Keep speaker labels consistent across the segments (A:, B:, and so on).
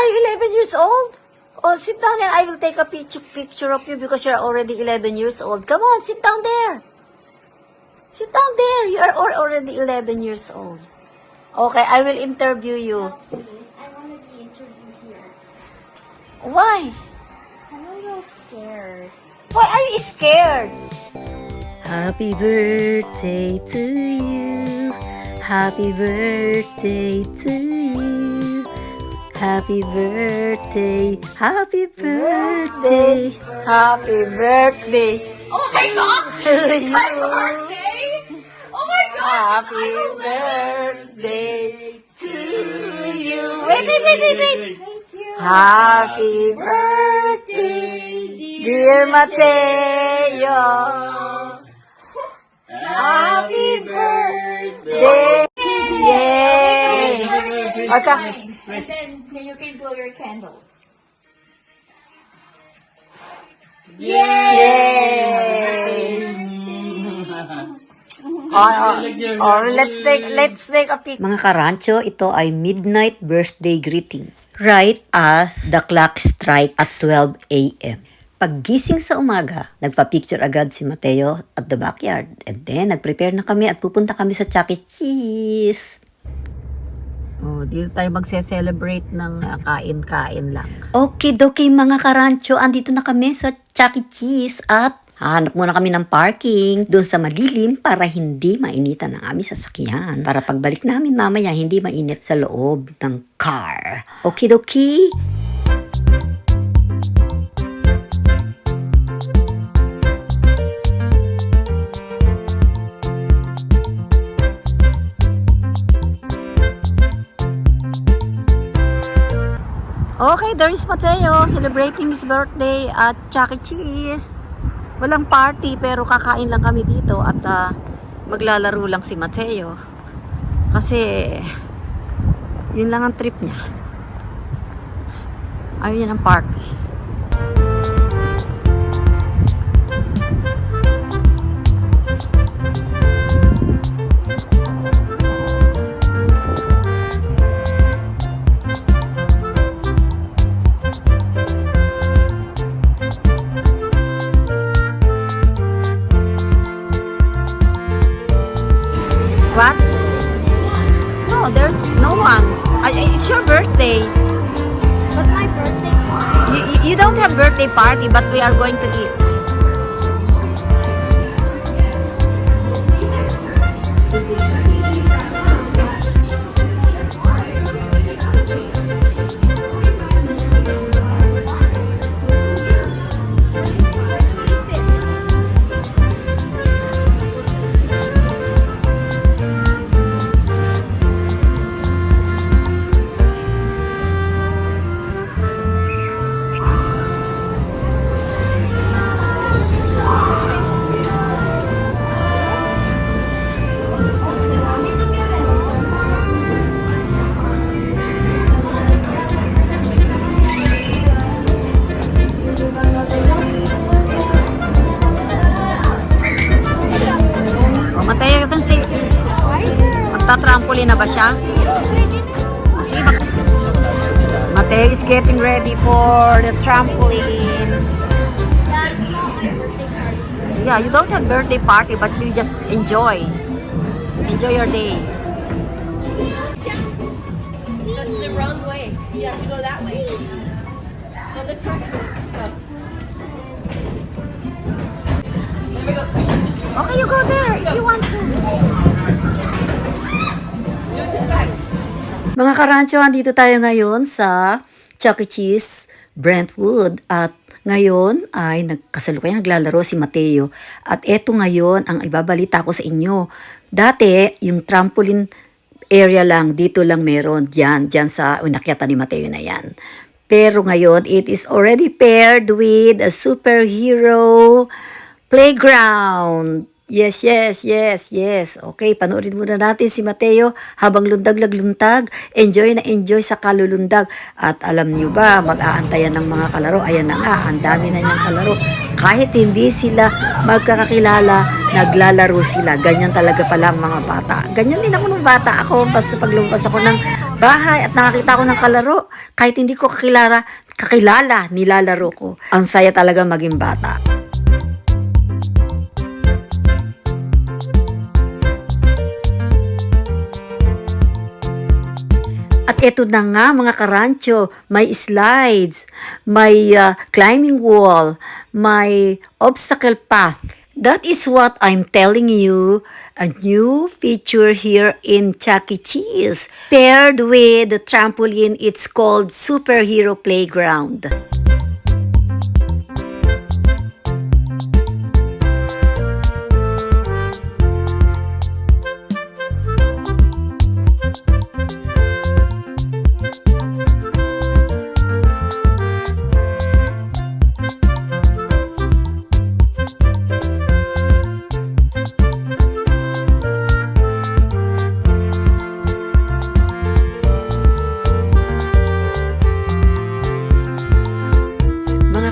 A: you 11 years old? Oh, sit down and I will take a picture of you because you're already 11 years old. Come on, sit down there. Sit down there. You are already 11 years old. Okay, I will interview you.
B: No, please. I want to be interviewed here.
A: Why?
B: I'm a little scared.
A: Why are you scared?
C: Happy birthday to you. Happy birthday to you. Happy birthday. Happy birthday.
A: Happy birthday.
B: Oh my God! It's my birthday! Oh my God!
A: Happy birthday to you. Wait.
B: Thank you.
A: Happy birthday, dear Mateo. Happy birthday. Yay. Okay.
B: And then you can blow your candles.
A: Yay. Let's take a picture.
C: Mga karancho, ito ay midnight birthday greeting. Right as the clock strikes at 12 a.m. Paggising sa umaga, nagpa-picture agad si Mateo at the backyard. And then, nag-prepare na kami at pupunta kami sa Chuck E. Cheese.
A: Oh, dito tayo magse-celebrate ng kain-kain lang.
C: Okay, mga karancho, andito na kami sa Chuck E. Cheese at hahanap muna kami ng parking doon sa malilim para hindi mainitan ang aming sasakyan. Para pagbalik namin mamaya, hindi mainit sa loob ng car. Okidoki?
A: Okay, there is Mateo celebrating his birthday at Chuck E. Cheese. Walang party pero kakain lang kami dito at maglalaro lang si Mateo. Kasi yun lang ang trip niya. Ayaw niya ng party. What? No, there's no one. It's your birthday.
B: What's my birthday party?
A: You don't have birthday party, but we are going to eat. Mateo, you can see. Magta-trampoline na ba siya? See, Mateo is getting ready for the trampoline.
B: Yeah, it's not my birthday party.
A: Yeah, you don't have birthday party, but you just enjoy. Enjoy your day.
D: That's the wrong way. You have to go that way. Go the correct way. Go. There we go.
A: Okay, you go there if you want to.
D: Do it to the back.
C: Mga karancho, andito tayo ngayon sa Chuck E. Cheese, Brentwood. At ngayon ay nagkasalukuyan naglalaro si Mateo. At eto ngayon ang ibabalita ko sa inyo. Dati, yung trampoline area lang, dito lang meron. Diyan sa unakyatan ni Mateo na yan. Pero ngayon, it is already paired with a superhero playground. Yes. Okay, panoorin muna natin si Mateo habang lundag-lagluntag. Enjoy na enjoy sa kalulundag. At alam niyo ba, mag-aantayan ng mga kalaro. Ayan na nga, ang dami na niyang kalaro. Kahit hindi sila magkakakilala, naglalaro sila. Ganyan talaga pala ang mga bata. Ganyan din ako nung bata ako. Basta paglabas ako ng bahay at nakakita ko ng kalaro, kahit hindi ko kakilala, nilalaro ko. Ang saya talaga maging bata. At eto na nga mga karancho, may slides, may climbing wall, may obstacle path. That is what I'm telling you, a new feature here in Chuck E. Cheese. Paired with the trampoline, it's called Superhero Playground.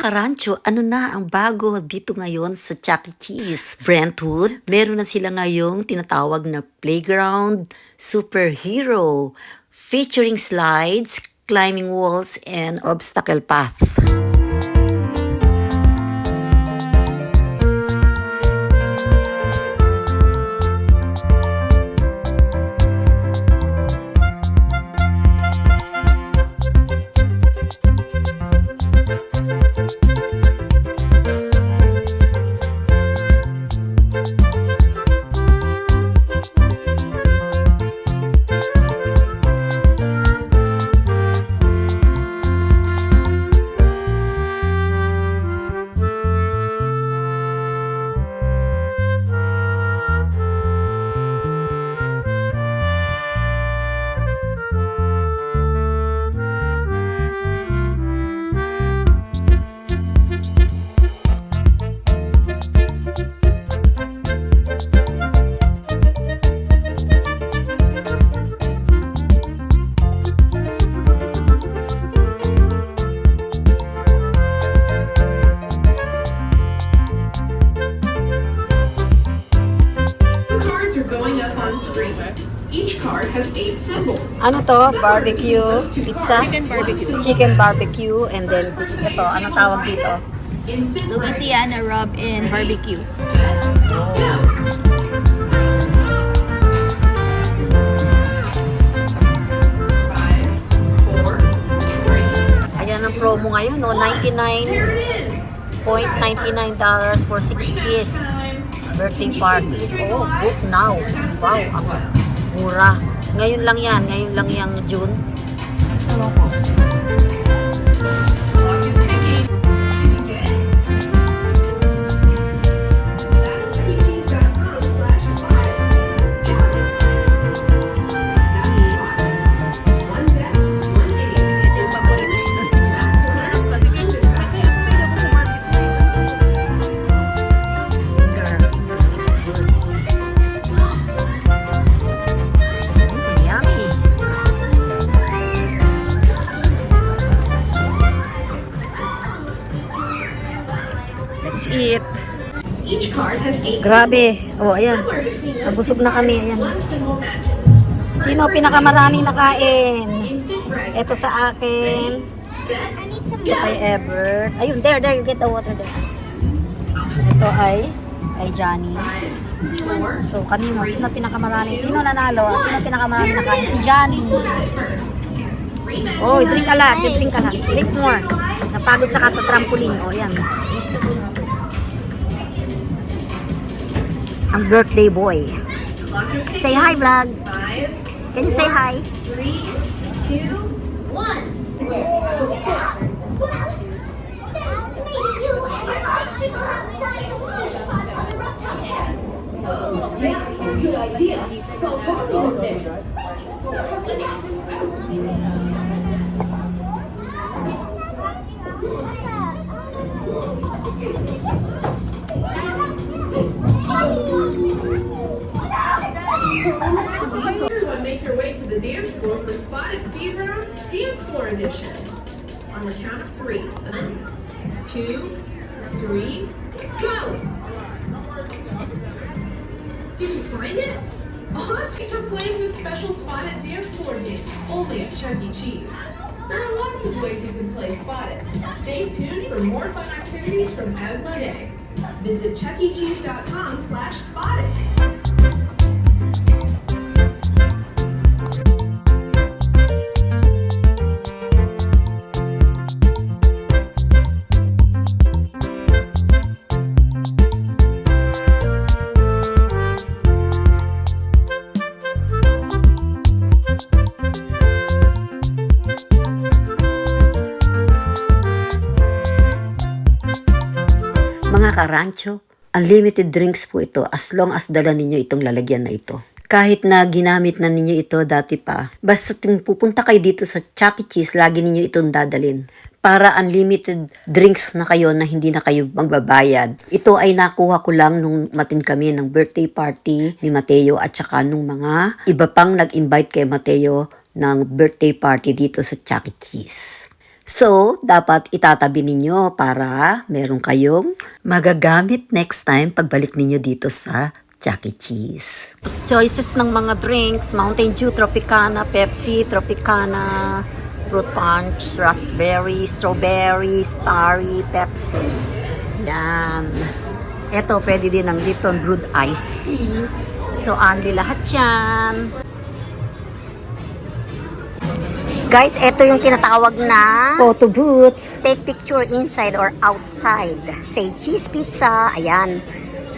C: Karancho, ano na ang bago dito ngayon sa Chuck E. Cheese? Brentwood, meron na sila ngayong tinatawag na Playground Superhero, featuring slides, climbing walls, and obstacle paths.
B: Each card has 8 symbols.
A: Ano to? Barbecue, pizza?
D: Chicken barbecue.
A: Chicken barbecue, and then ito, anong tawag dito?
D: Louisiana rub and barbecue.
A: Ayan ang promo ngayon, no? $99.99 for 6 kids. Birthday parties. Oh, book now. Wow, ang mura. Ngayon lang yan yung June. Let's eat.
B: Each card has 8
A: Grabe. Oh, ayan. Nabusog na kami. Ayan. Sino pinakamaraming nakain? Ito sa akin. Kay Ever. Ayun, there, you get the water there. Ito ay kay Johnny. So, kanino? Sino pinakamaraming? Sino nanalo? Sino pinakamaraming nakain? Si Johnny. Oh, drink a lot. Drink a lot. Drink more. Napagod sa trampoline. Oh, yan. Ang birthday boy. Say hi, vlog. Can you say hi?
B: 3, 2, 1.
E: Maybe you and your stick should go outside to the sweet spot on the rooftop terrace.
B: Oh, yeah, good idea. I'll totally move there. Everyone make your way to the dance floor for Spotted Speed Round Dance Floor Edition. On the count of 3. 1, 2, 3, go! Did you find it? Awesome! Thanks for playing this special Spot It Dance Floor game, only at Chuck E. Cheese. There are lots of ways you can play Spot It. Stay tuned for more fun activities from Asmodee. Visit chuckecheese.com/spotted.
C: Mga karancho, unlimited drinks po ito as long as dala ninyo itong lalagyan na ito. Kahit na ginamit na ninyo ito dati pa, basta pupunta kayo dito sa Chuck E. Cheese, lagi ninyo itong dadalin. Para unlimited drinks na kayo na hindi na kayo magbabayad. Ito ay nakuha ko lang nung matin kami ng birthday party ni Mateo at saka nung mga iba pang nag-invite kay Mateo ng birthday party dito sa Chuck E. Cheese. So, dapat itatabi ninyo para meron kayong magagamit next time pagbalik ninyo dito sa Chuck E. Cheese.
A: Choices ng mga drinks, Mountain Dew, Tropicana, Pepsi, Tropicana, Fruit Punch, Raspberry, Strawberry, Starry, Pepsi. Yan. Ito, pwede din ng Lipton Brewed Iced Tea. So, only lahat yan. Guys, ito yung tinatawag na
C: Photo booth.
A: take picture inside or outside. Say cheese pizza. Ayan.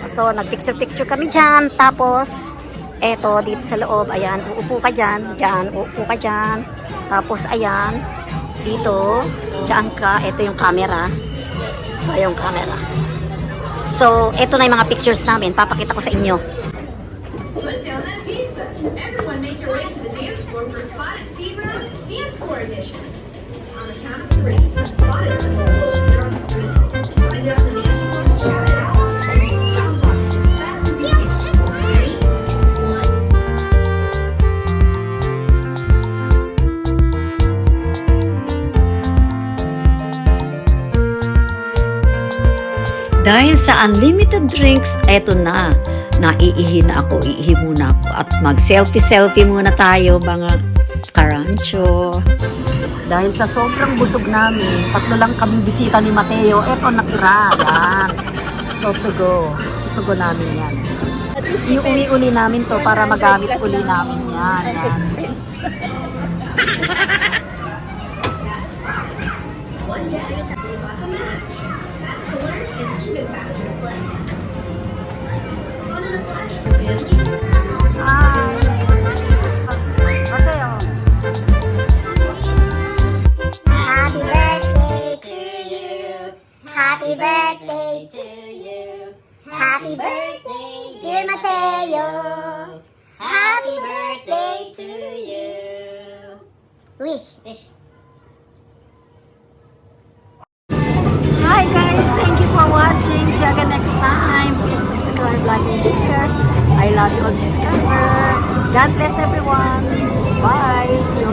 A: So, nagpicture-picture kami dyan. Tapos, eto, dito sa loob. Ayan, uupo ka dyan. Dyan, uupo ka dyan. Tapos, ayan. Dito, dyan ka. Ito yung camera. Ito yung camera. So, eto na yung mga pictures namin. Papakita ko sa inyo.
B: Put down that pizza. Everyone make your way to the dance floor for Spot It Speed Round Dance Floor Edition. On the count of 3, Spot It symbol will appear on the screen. Find out the dance floor, shout it out, and stomp on it as fast as you can. Ready? 1.
C: Dahil sa unlimited drinks, eto na. Naiihi na ako, iihi muna ako. At mag-selfie-selfie muna tayo, mga karancho.
A: Dahil sa sobrang busog namin, 3 lang kami bisita ni Mateo. Eto, nakira. Yan. So, to go namin yan. Iuwi-uli namin to para magamit uli namin yan. Yan.
B: One day, just spot the match. Fast to learn and even faster to play. Fun in a flash for families.
A: Hi. Mateo.
E: Happy birthday to you. Happy birthday to you. Happy birthday, dear Mateo. Happy birthday to you. Wish.
A: Hi guys, thank you for watching. See you again next time. Please subscribe, like, and share. I love you all subscribers. God bless everyone. Bye. See you.